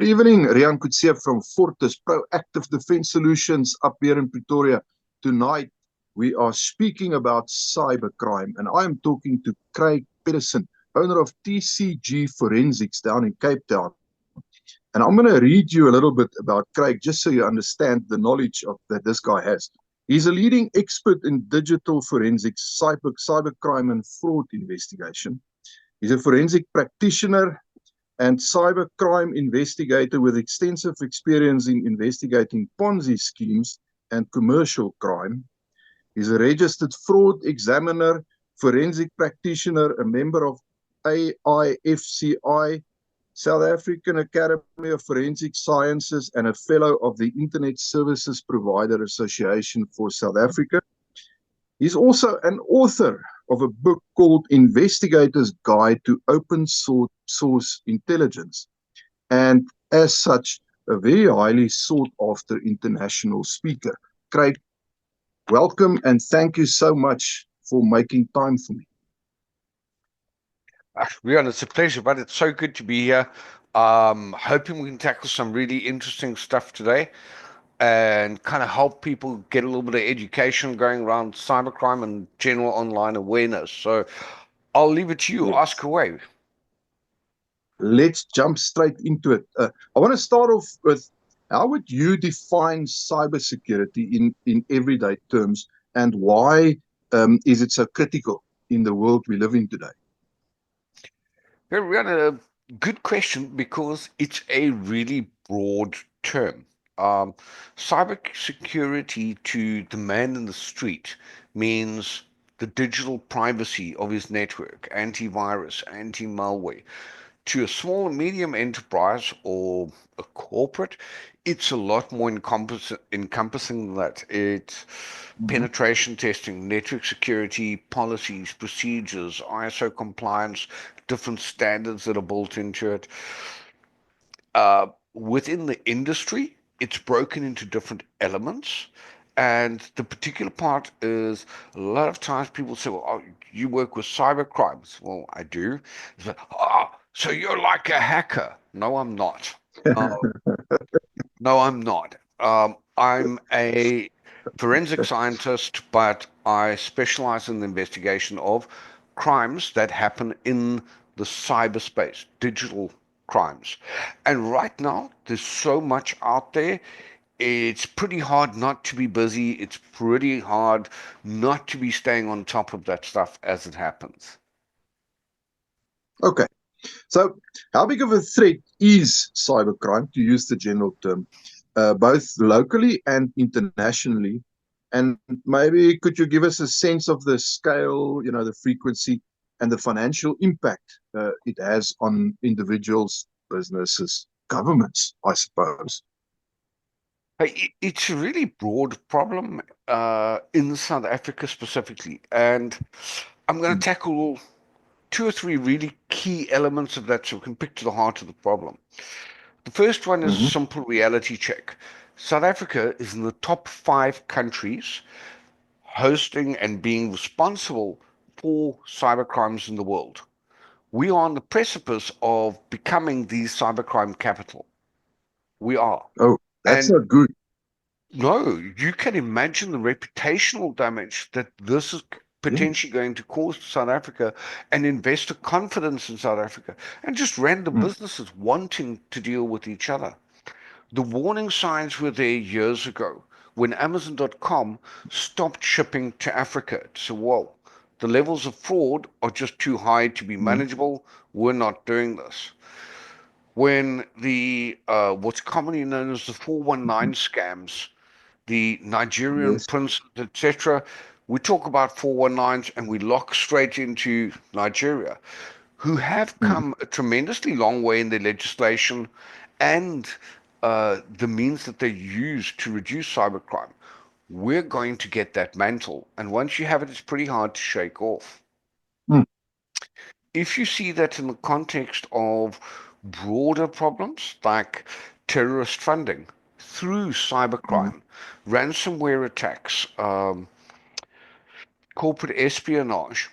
Good evening, Rian Kutsia from Fortis, Proactive Defense Solutions up here in Pretoria. Tonight, we are speaking about cybercrime, and I am talking to Craig Pedersen, owner of TCG Forensics down in Cape Town. And I'm going to read you a little bit about Craig, just so you understand the knowledge that this guy has. He's a leading expert in digital forensics, cybercrime, and fraud investigation. He's a forensic practitioner and cybercrime investigator with extensive experience in investigating Ponzi schemes and commercial crime. He's a registered fraud examiner, forensic practitioner, a member of AIFCI, South African Academy of Forensic Sciences, and a fellow of the Internet Services Provider Association for South Africa. He's also an author of a book called Investigator's Guide to Open Source Intelligence, and as such, a very highly sought after international speaker. Craig, welcome and thank you so much for making time for me. Rian, it's a pleasure, but it's so good to be here. Hoping we can tackle some really interesting stuff today and kind of help people get a little bit of education going around cybercrime and general online awareness. So I'll leave it to you. Yes. Ask away. Let's jump straight into it. I want to start off with, how would you define cybersecurity in everyday terms, and why is it so critical in the world we live in today? Very Rian, a good question, because it's a really broad term. Cybersecurity to the man in the street means the digital privacy of his network, antivirus, anti-malware. To a small and medium enterprise or a corporate, it's a lot more encompassing than that. It's penetration testing, network security, policies, procedures, ISO compliance, different standards that are built into it. Within the industry, it's broken into different elements. And the particular part is, a lot of times people say, well, oh, you work with cyber crimes. Well, I do. It's like, oh, so you're like a hacker. No, I'm not. No, I'm not. I'm a forensic scientist, but I specialize in the investigation of crimes that happen in the cyberspace, digital crimes. And right now, there's so much out there. It's pretty hard not to be busy. It's pretty hard not to be staying on top of that stuff as it happens. Okay, so how big of a threat is cybercrime, to use the general term, both locally and internationally? And maybe could you give us a sense of the scale, the frequency, and the financial impact it has on individuals, businesses, governments, I suppose? It's a really broad problem in South Africa specifically, and I'm going to tackle two or three really key elements of that so we can pick to the heart of the problem. The first one is a Mm-hmm. simple reality check. South Africa is in the top 5 countries hosting and being responsible for cybercrimes in the world. We are on the precipice of becoming the cybercrime capital. We are. Oh, that's And not good. no, you can imagine the reputational damage that this is Yeah. potentially going to cause to South Africa, and investor confidence in South Africa, and just random Mm. businesses wanting to deal with each other. The warning signs were there years ago when Amazon.com stopped shipping to Africa. So, well, the levels of fraud are just too high to be Mm. manageable. We're not doing this. When the what's commonly known as the 419 scams, the Nigerian Yes. princes, etc., we talk about 419s and we lock straight into Nigeria, who have Mm. come a tremendously long way in their legislation and the means that they use to reduce cybercrime. We're going to get that mantle, and once you have it, it's pretty hard to shake off. Mm. If you see that in the context of broader problems like terrorist funding through Mm. cybercrime, ransomware attacks, corporate espionage,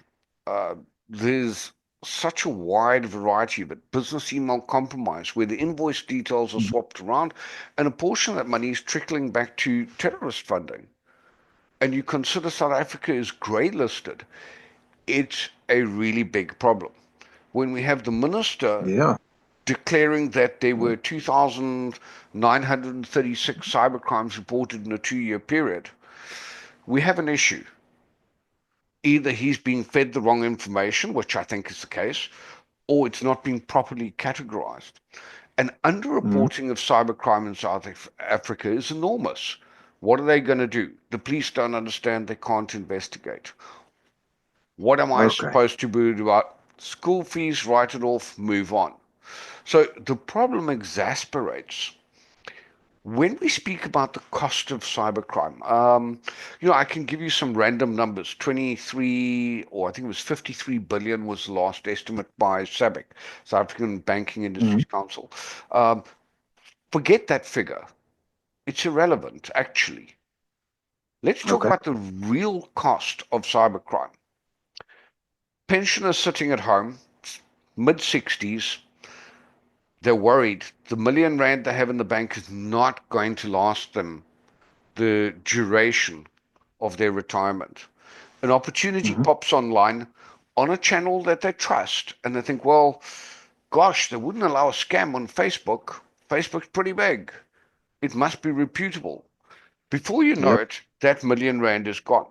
uh, there's such a wide variety of it. Business email compromise, where the invoice details are swapped around, and a portion of that money is trickling back to terrorist funding. And you consider South Africa is grey listed, it's a really big problem. When we have the minister Yeah. declaring that there were 2,936 cybercrimes reported in a 2-year period, we have an issue. Either he's being fed the wrong information, which I think is the case, or it's not being properly categorized. And Mm. underreporting of cybercrime in South Africa is enormous. What are they going to do? The police don't understand, they can't investigate. What am I Okay. supposed to do about school fees? Write it off, move on. So the problem exasperates. When we speak about the cost of cybercrime, I can give you some random numbers. 23, or I think it was 53 billion was the last estimate by SABIC, South African Banking Mm. Industries Council. Um, Forget that figure. It's irrelevant, actually. Let's talk Okay. about the real cost of cybercrime. Pensioners sitting at home, mid 60s, they're worried. The million rand they have in the bank is not going to last them the duration of their retirement. An opportunity Mm-hmm. pops online on a channel that they trust, and they think, well, gosh, they wouldn't allow a scam on Facebook. Facebook's pretty big. It must be reputable. Before you know Yep. it, that million rand is gone.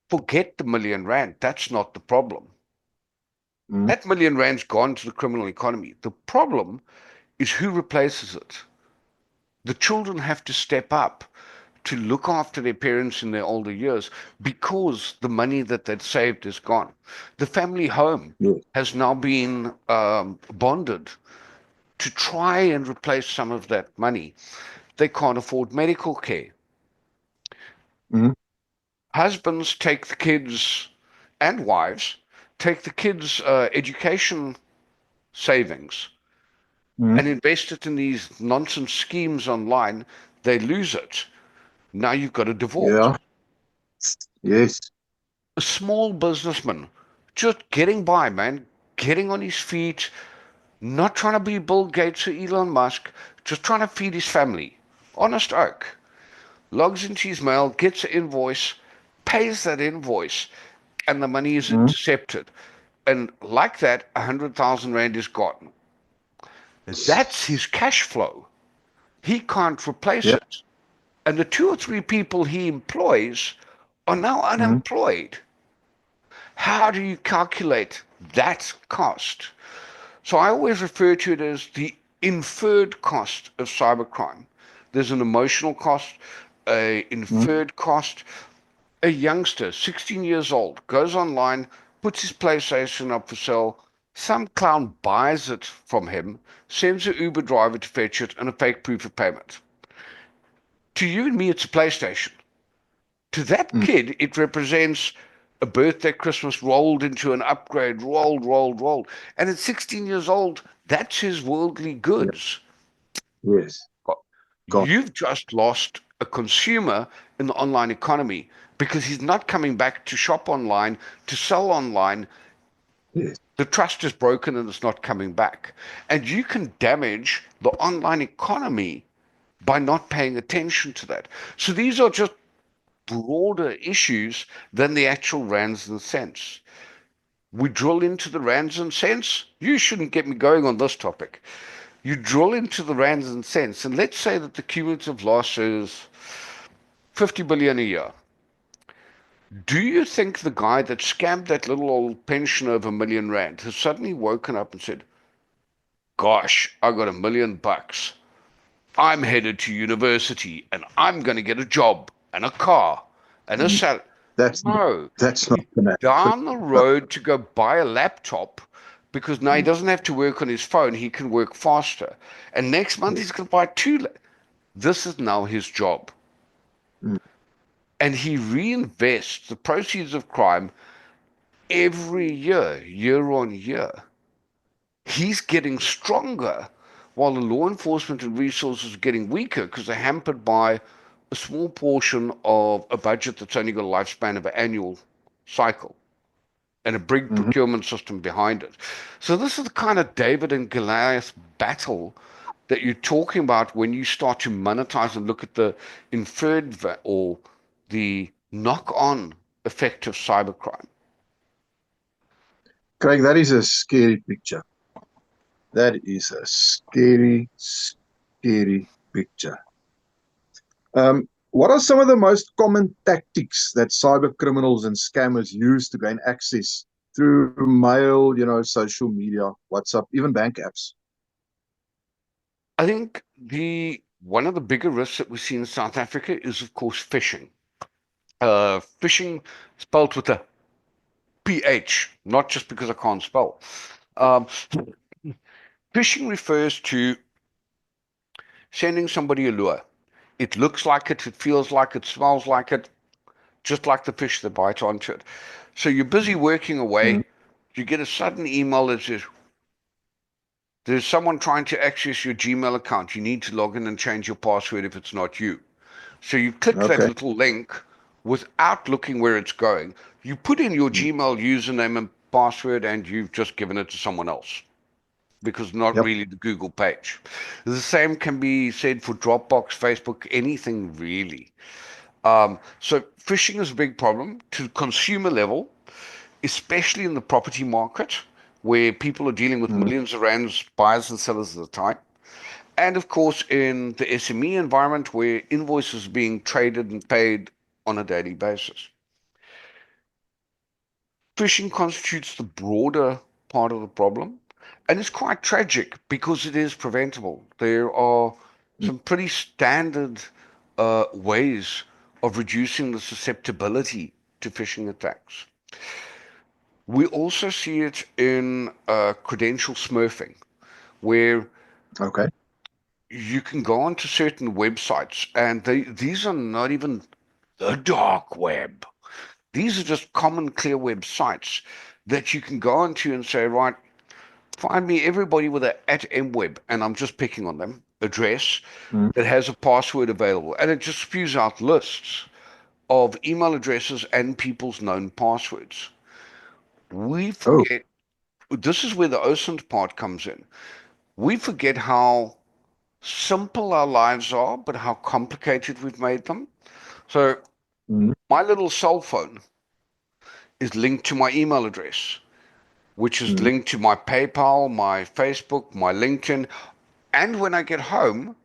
Forget the million rand. That's not the problem. Mm. That million rand's gone to the criminal economy. The problem is who replaces it. The children have to step up to look after their parents in their older years because the money that they'd saved is gone. The family home Yes. has now been bonded to try and replace some of that money. They can't afford medical care. Mm. Husbands take the kids and wives take the kids' education savings Mm. and invest it in these nonsense schemes online. They lose it. Now you've got a divorce. Yeah. Yes. A small businessman just getting by, man, getting on his feet, not trying to be Bill Gates or Elon Musk, just trying to feed his family. Honest oak. Logs into his mail, gets an invoice, pays that invoice, and the money is Mm. intercepted. And like that, 100,000 Rand is gone. That's his cash flow. He can't replace Yeah. it. And the 2 or 3 people he employs are now Mm. unemployed. How do you calculate that cost? So I always refer to it as the inferred cost of cybercrime. There's an emotional cost, a Mm. inferred cost. A youngster, 16 years old, goes online, puts his PlayStation up for sale. Some clown buys it from him, sends an Uber driver to fetch it, and a fake proof of payment. To you and me, it's a PlayStation. To that Mm. kid, it represents a birthday, Christmas rolled into an upgrade, rolled. And at 16 years old, that's his worldly Yeah. goods. Yes. Got. You've just lost a consumer in the online economy because he's not coming back to shop online, to sell online. Yes. The trust is broken and it's not coming back. And you can damage the online economy by not paying attention to that. So these are just broader issues than the actual rands and cents. We drill into the rands and cents. You shouldn't get me going on this topic. You drill into the rands and cents, and let's say that the cumulative loss is 50 billion a year. Do you think the guy that scammed that little old pensioner of R1 million has suddenly woken up and said, gosh, I got $1 million. I'm headed to university and I'm going to get a job and a car and a Mm. salary? That's not, No. that's not He's gonna happen. down the road to go buy a laptop because now he Mm. doesn't have to work on his phone. He can work faster. And next month Yes. he's going to buy two. This is now his job. Mm. And he reinvests the proceeds of crime every year, year on year. He's getting stronger while the law enforcement and resources are getting weaker because they're hampered by a small portion of a budget that's only got a lifespan of an annual cycle. and a big procurement system behind it. So this is the kind of David and Goliath battle that you're talking about when you start to monetize and look at the inferred or the knock-on effect of cybercrime. Craig, that is a scary picture. That is a scary, scary picture. What are some of the most common tactics that cyber criminals and scammers use to gain access through mail, social media, WhatsApp, even bank apps? I think one of the bigger risks that we see in South Africa is, of course, phishing. Phishing spelled with a PH, not just because I can't spell. Phishing refers to sending somebody a lure. It looks like it feels like it, smells like it, just like the fish that bite onto it. So you're busy working away, you get a sudden email that says, there's someone trying to access your Gmail account. You need to log in and change your password if it's not you. So you click that little link without looking where it's going. You put in your Gmail username and password, and you've just given it to someone else because not really the Google page. The same can be said for Dropbox, Facebook, anything really. So phishing is a big problem to the consumer level, especially in the property market, where people are dealing with millions of rands, buyers and sellers at a time. And of course, in the SME environment, where invoices are being traded and paid on a daily basis. Phishing constitutes the broader part of the problem, and it's quite tragic because it is preventable. There are some pretty standard ways of reducing the susceptibility to phishing attacks. We also see it in credential smurfing, where you can go onto certain websites, and these are not even the dark web. These are just common clear websites that you can go onto and say, right, find me everybody with a @mweb, and I'm just picking on them, address that has a password available. And it just spews out lists of email addresses and people's known passwords. We forget, this is where the OSINT part comes in. We forget how simple our lives are, but how complicated we've made them. So my little cell phone is linked to my email address, which is linked to my PayPal, my Facebook, my LinkedIn. And when I get home,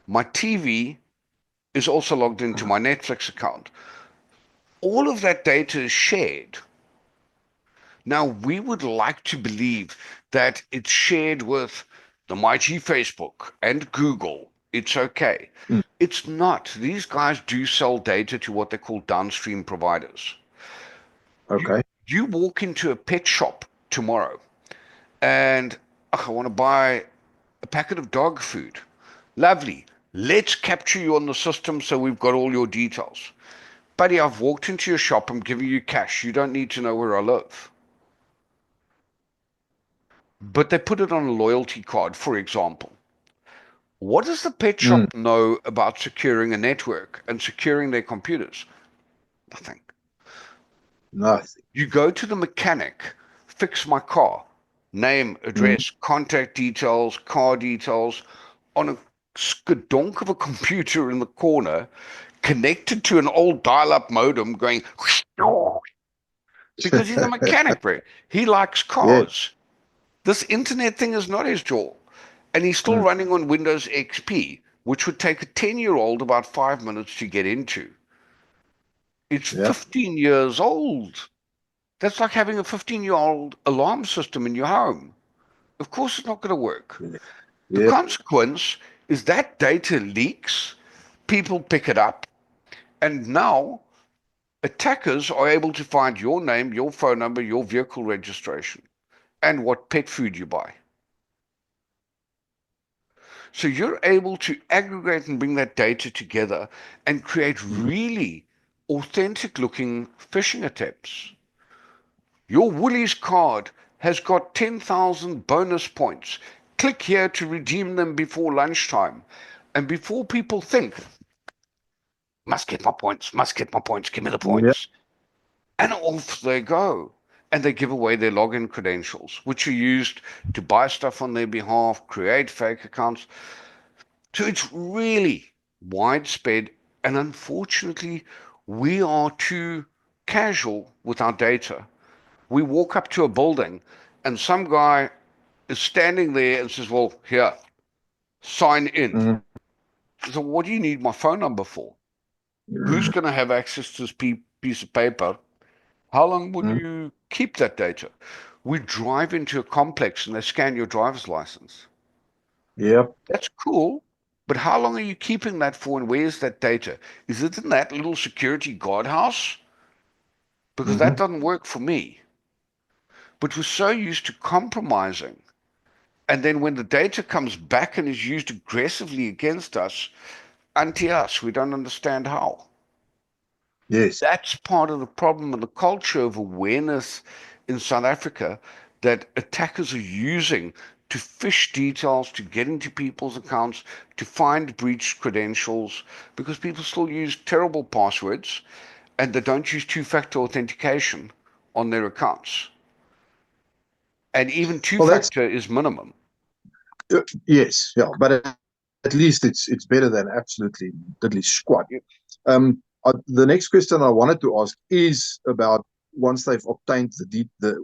my TV is also logged into my Netflix account. All of that data is shared. Now, we would like to believe that it's shared with the mighty Facebook and Google. It's okay. It's not. These guys do sell data to what they call downstream providers. You walk into a pet shop tomorrow and I want to buy a packet of dog food. Lovely. Let's capture you on the system so we've got all your details. Buddy, I've walked into your shop. I'm giving you cash. You don't need to know where I live. But they put it on a loyalty card, for example. What does the pet shop know about securing a network and securing their computers? Nothing. You go to the mechanic, fix my car, name, address, contact details, car details, on a skadonk of a computer in the corner, connected to an old dial-up modem going, because he's a mechanic, bro. He likes cars. This internet thing is not his jaw. And he's still running on Windows XP, which would take a 10-year-old about 5 minutes to get into. It's 15 years old. That's like having a 15-year-old alarm system in your home. Of course it's not going to work. The consequence is that data leaks, people pick it up, and now attackers are able to find your name, your phone number, your vehicle registration, and what pet food you buy. So you're able to aggregate and bring that data together and create really authentic looking phishing attempts. Your Woolies card has got 10,000 bonus points. Click here to redeem them before lunchtime. And before people think, must get my points, give me the points. And off they go. and they give away their login credentials, which are used to buy stuff on their behalf, create fake accounts. So it's really widespread, and unfortunately, we are too casual with our data. We walk up to a building, and some guy is standing there and says, "Well, here, sign in." Mm. So, what do you need my phone number for? Who's going to have access to this piece of paper? How long will Mm. you keep that data? We drive into a complex and they scan your driver's license. Yep. That's cool, but how long are you keeping that for, and where's that data? Is it in that little security guardhouse? Because that Mm-hmm. doesn't work for me. But we're so used to compromising. And then when the data comes back and is used aggressively against us, anti-us, we don't understand how. Yes. That's part of the problem and the culture of awareness in South Africa that attackers are using to phish details, to get into people's accounts, to find breached credentials, because people still use terrible passwords and they don't use two-factor authentication on their accounts. And even Well, that's two-factor is minimum. yes, yeah, but at least it's better than absolutely diddly squat. The next question I wanted to ask is about once they've obtained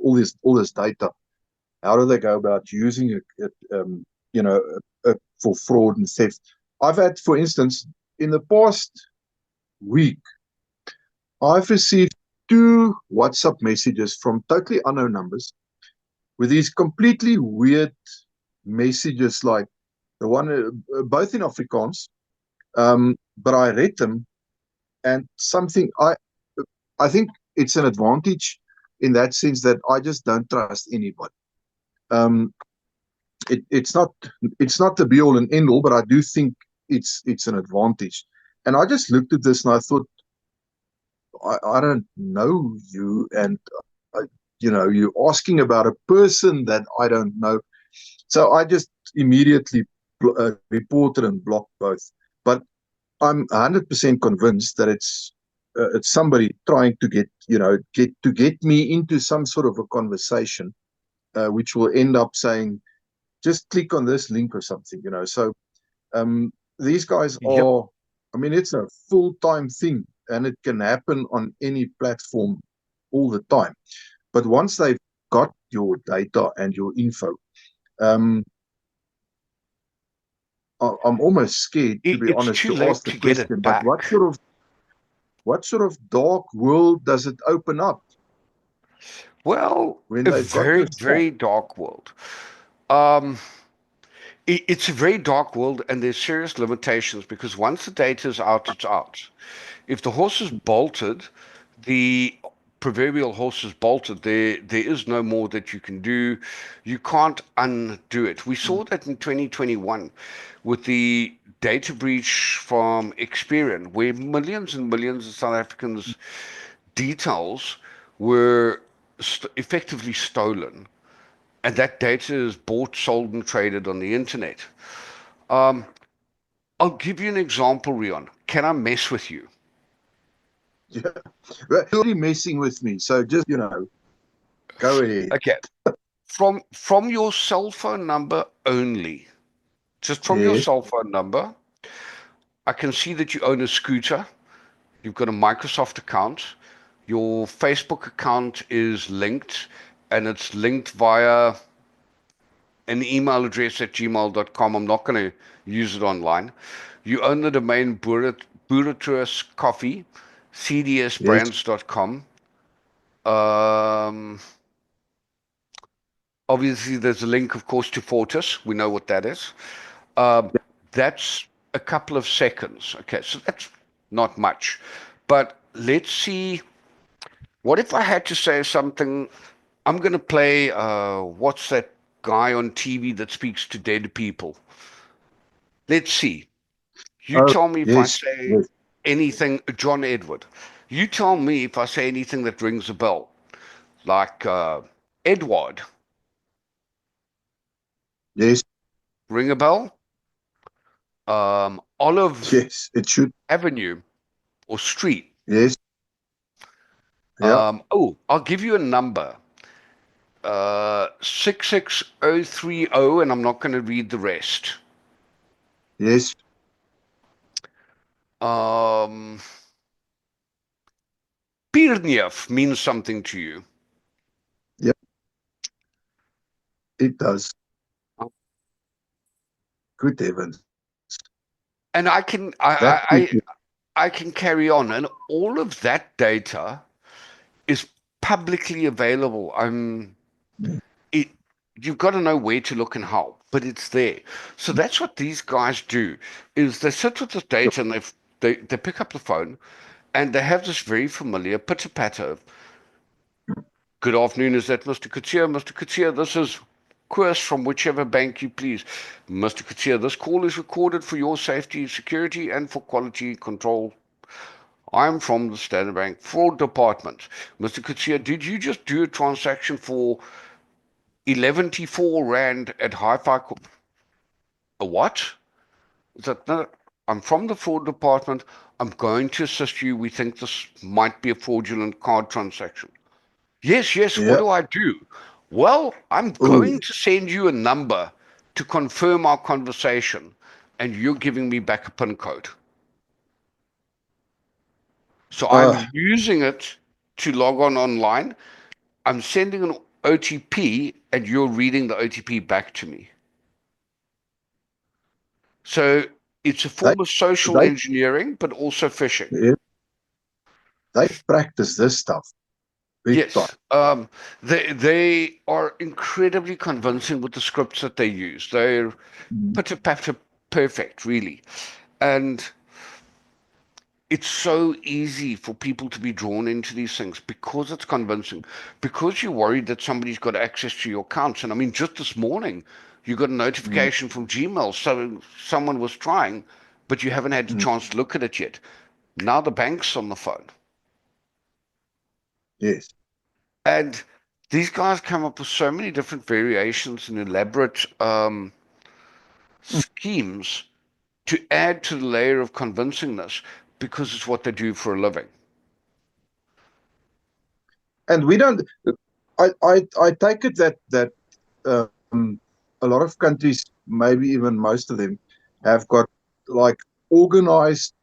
all this data, how do they go about using it, you know, for fraud and theft? I've had, for instance, in the past week, I've received 2 WhatsApp messages from totally unknown numbers with these completely weird messages, like the one, both in Afrikaans, but I read them, and I think it's an advantage in that sense that I just don't trust anybody. Um, it's not the be all and end all, but I do think it's an advantage. And I just looked at this and I thought, I don't know you, and uh, you're asking about a person that I don't know. So I just immediately reported and blocked both. But I'm 100% convinced that it's somebody trying to get me into some sort of a conversation, which will end up saying, just click on this link or something. So these guys Yep. are, I mean, it's a full-time thing, and it can happen on any platform all the time. But once they've got your data and your info, um, I'm almost scared, to be It's honest, too to late ask the to get it question. But back. what sort of dark world does it open up Well, when a they've got very, your stuff? very dark world. Um, it's a very dark world, and there's serious limitations because once the data is out, it's out. If the horse is bolted, the proverbial horse is bolted. There is no more that you can do. You can't undo it. We saw that in 2021 with the data breach from Experian, where millions and millions of South Africans' details were effectively stolen, and that data is bought, sold, and traded on the internet. Um, I'll give you an example, Rion. Can I mess with you? Yeah, but you're already messing with me, so just go ahead. Okay. From your cell phone number only, just from your Yes, cell phone number, I can see that you own a scooter. You've got a Microsoft account. Your Facebook account is linked, and it's linked via an email address at gmail.com. I'm not going to use it online. You own the domain Buratrus Coffee, yes, cdsbrands.com. Um, Obviously, there's a link, of course, to Fortis. We know what that is. Um, that's a couple of seconds. Okay, so that's not much. But let's see. What if I had to say something? I'm going to play, what's that guy on TV that speaks to dead people? Let's see. You oh, tell me if I yes, say yes, anything, John Edward. You tell me if I say anything that rings a bell, like Edward. yes, Ring a bell? Olive yes. It should. Avenue or Street. Yes, yeah, Oh, I'll give you a number. 66030, and I'm not going to read the rest. Yes. Pirniev means something to you. Yep. It does. Good heavens. And I can That quickly. I can carry on, and all of that data is publicly available. It, you've got to know where to look and how, but it's there. So that's what these guys do: is they sit with this data and they pick up the phone, and they have this very familiar pitter patter. Good afternoon, is that Mr. Kutsia? Mr. Kutsia, this is Quirst from whichever bank you please. Mr. Kutsia, this call is recorded for your safety, security, and for quality control. I'm from the Standard Bank Fraud Department. Mr. Kutsia, did you just do a transaction for 11.4 Rand at Hi-Fi? A what? Is that no? I'm from the fraud department. I'm going to assist you. We think this might be a fraudulent card transaction. Yes, yes, what Yeah. do I do? Well, I'm Oh, going to send you a number to confirm our conversation, and you're giving me back a PIN code. So I'm uh, using it to log on online. I'm sending an OTP, and you're reading the OTP back to me. So it's a they, form of social they, engineering, but also phishing. yeah, they practice this stuff big time. Yes, they are incredibly convincing with the scripts that they use. They're Mm. pitter patter perfect, really, and it's so easy for people to be drawn into these things because it's convincing, because you're worried that somebody's got access to your accounts. And I mean, just this morning, you got a Mm. notification from Gmail, so someone was trying, but you haven't had a Mm. chance to look at it yet. Now the bank's on the phone. Yes. And these guys come up with so many different variations and elaborate Mm. schemes to add to the layer of convincingness because it's what they do for a living. And we don't. I take it that a lot of countries, maybe even most of them, have got like organized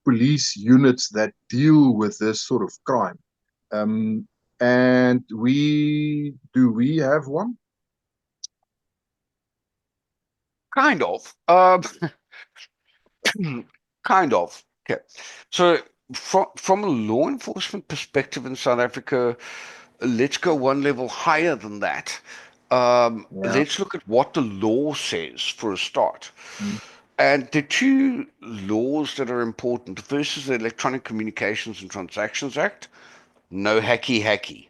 police units that deal with this sort of crime. Um, and we have one? Kind of. Kind of. Okay. So, from a law enforcement perspective in South Africa, let's go one level higher than that. Yeah. Let's look at what the law says for a start. Mm. And the two laws that are important, the first is the Electronic Communications and Transactions Act, no hacky hacky,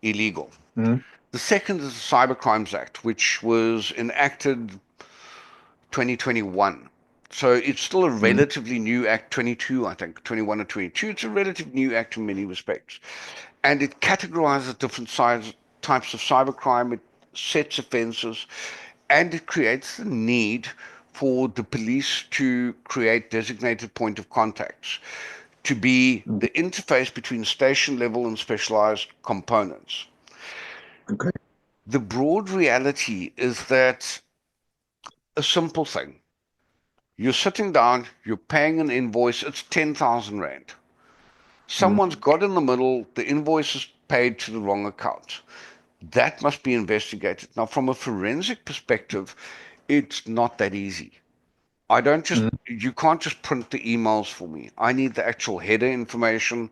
illegal. Mm. The second is the Cybercrimes Act, which was enacted 2021. So it's still a Mm. relatively new act, 22, I think, 21 or 22. It's a relatively new act in many respects. And it categorizes different types of cybercrime, it sets offenses, and it creates the need for the police to create designated point of contacts, to be Mm. the interface between station level and specialized components. Okay. The broad reality is that a simple thing. You're sitting down, you're paying an invoice, it's 10,000 Rand. Mm. Someone's got in the middle, the invoice is paid to the wrong account. That must be investigated. Now, from a forensic perspective, it's not that easy. I don't just, Mm. you can't just print the emails for me. I need the actual header information.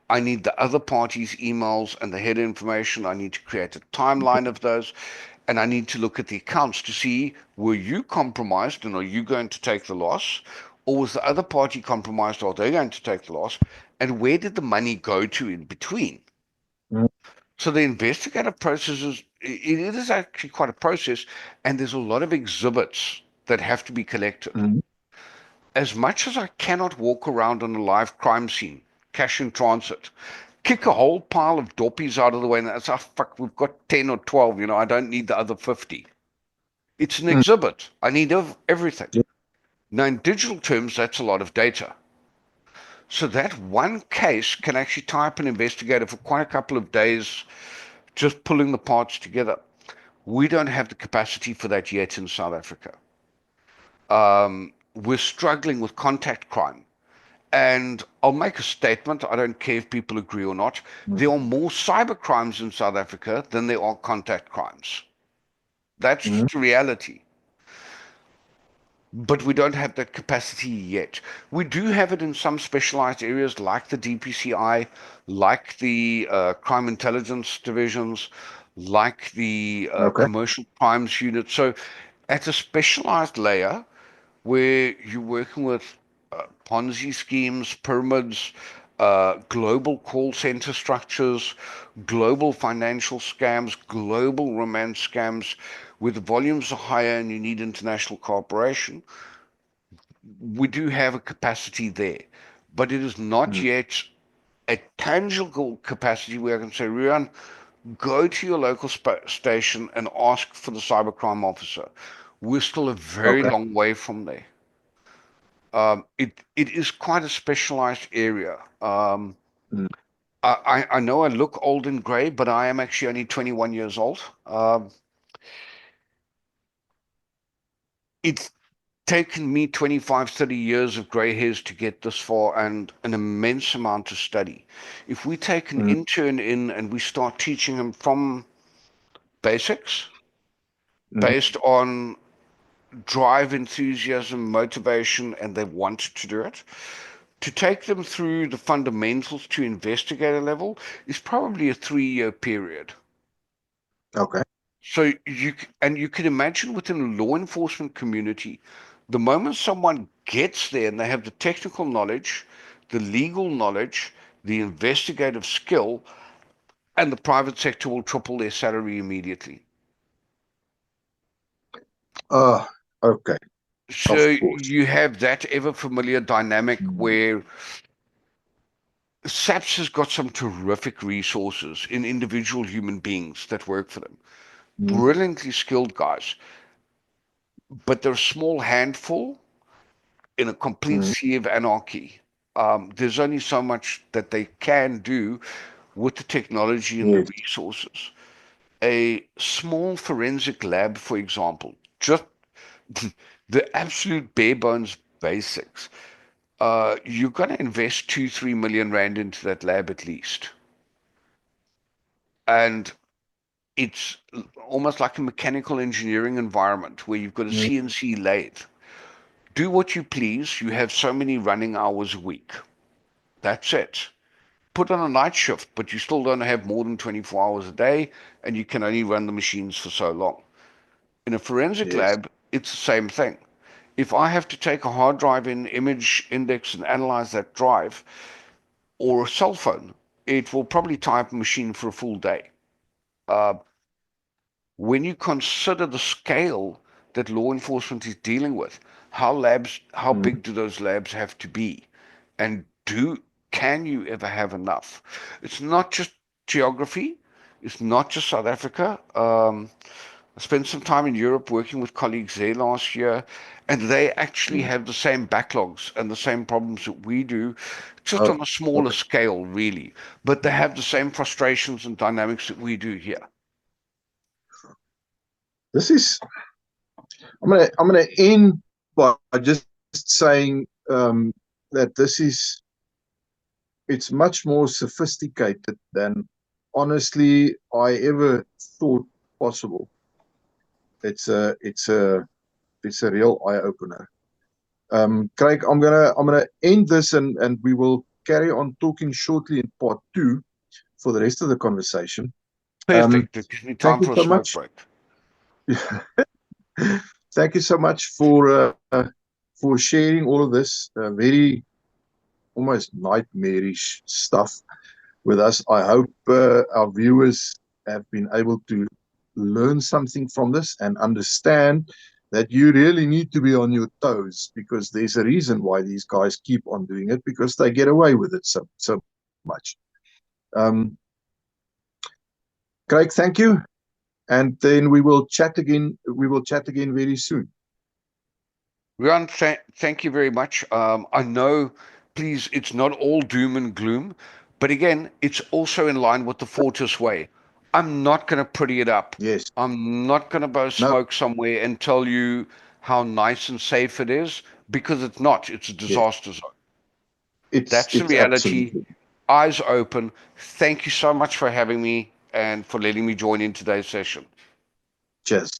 I need the other party's emails and the header information. I need to create a timeline of those. And I need to look at the accounts to see, were you compromised and are you going to take the loss? Or was the other party compromised? Are they going to take the loss? And where did the money go to in between? Mm. So the investigative process it is actually quite a process, and there's a lot of exhibits that have to be collected. Mm. As much as I cannot walk around on a live crime scene, cash in transit, kick a whole pile of doppies out of the way, and that's, oh, fuck, we've got 10 or 12, I don't need the other 50. It's an Mm. exhibit. I need everything. Yeah. Now, in digital terms, that's a lot of data. So that one case can actually tie up an investigator for quite a couple of days just pulling the parts together. We don't have the capacity for that yet in South Africa. We're struggling with contact crime. And I'll make a statement, I don't care if people agree or not. There are more cyber crimes in South Africa than there are contact crimes. That's Mm-hmm. just a reality. But we don't have that capacity yet. We do have it in some specialized areas like the DPCI, like the crime intelligence divisions, like the Okay. commercial crimes unit. So at a specialized layer where you're working with Ponzi schemes, pyramids, global call center structures, global financial scams, global romance scams, where the volumes are higher and you need international cooperation, we do have a capacity there. But it is not Mm. yet a tangible capacity where I can say, Rian, go to your local station and ask for the cybercrime officer. We're still a very Okay. long way from there. It is quite a specialized area. Mm. I know I look old and grey, but I am actually only 21 years old. It's taken me 25, 30 years of grey hairs to get this far and an immense amount of study. If we take an Mm. intern in and we start teaching him from basics, Mm. based on drive, enthusiasm, motivation, and they want to do it, to take them through the fundamentals to investigator level is probably a 3-year period. Okay. So you can imagine within the law enforcement community, the moment someone gets there and they have the technical knowledge, the legal knowledge, the investigative skill, and the private sector will triple their salary immediately. Uh, okay. So Of course. you have that ever familiar dynamic Mm. where SAPS has got some terrific resources in individual human beings that work for them. Mm. Brilliantly skilled guys, but they're a small handful in a complete Mm. sea of anarchy. There's only so much that they can do with the technology and the Yes. resources. A small forensic lab, for example, just the absolute bare bones basics. You're going to invest 2, 3 million rand into that lab at least. And it's almost like a mechanical engineering environment where you've got a Mm. CNC lathe. Do what you please. You have so many running hours a week. That's it. Put on a night shift, but you still don't have more than 24 hours a day, and you can only run the machines for so long. In a forensic Yes. lab, it's the same thing. If I have to take a hard drive in, image, index, and analyze that drive, or a cell phone, it will probably tie up a machine for a full day. Uh, when you consider the scale that law enforcement is dealing with, how Mm. big do those labs have to be? And can you ever have enough? It's not just geography. It's not just South Africa. I spent some time in Europe working with colleagues there last year, and they actually Mm. have the same backlogs and the same problems that we do, just Oh, on a smaller okay. scale, really. But they have the same frustrations and dynamics that we do here. This is. I'm gonna end by just saying that this is. It's much more sophisticated than honestly I ever thought possible. It's a. It's a. It's a real eye opener. Craig, I'm gonna end this and we will carry on talking shortly in part two for the rest of the conversation. Um, Perfect. It gives me thank time you for a so smoke much. break. Thank you so much for sharing all of this very almost nightmarish stuff with us. I hope our viewers have been able to learn something from this and understand that you really need to be on your toes because there's a reason why these guys keep on doing it because they get away with it so much. Um, Craig, thank you, and then we will chat again. We will chat again very soon. Rian, thank you very much. I know, please, it's not all doom and gloom, but again, it's also in line with the Fortis way. I'm not going to pretty it up. Yes. I'm not going to blow No. smoke somewhere and tell you how nice and safe it is, because it's not. It's a Yes. disaster zone. It's That's the it's reality. absolutely. Eyes open. Thank you so much for having me and for letting me join in today's session. Cheers.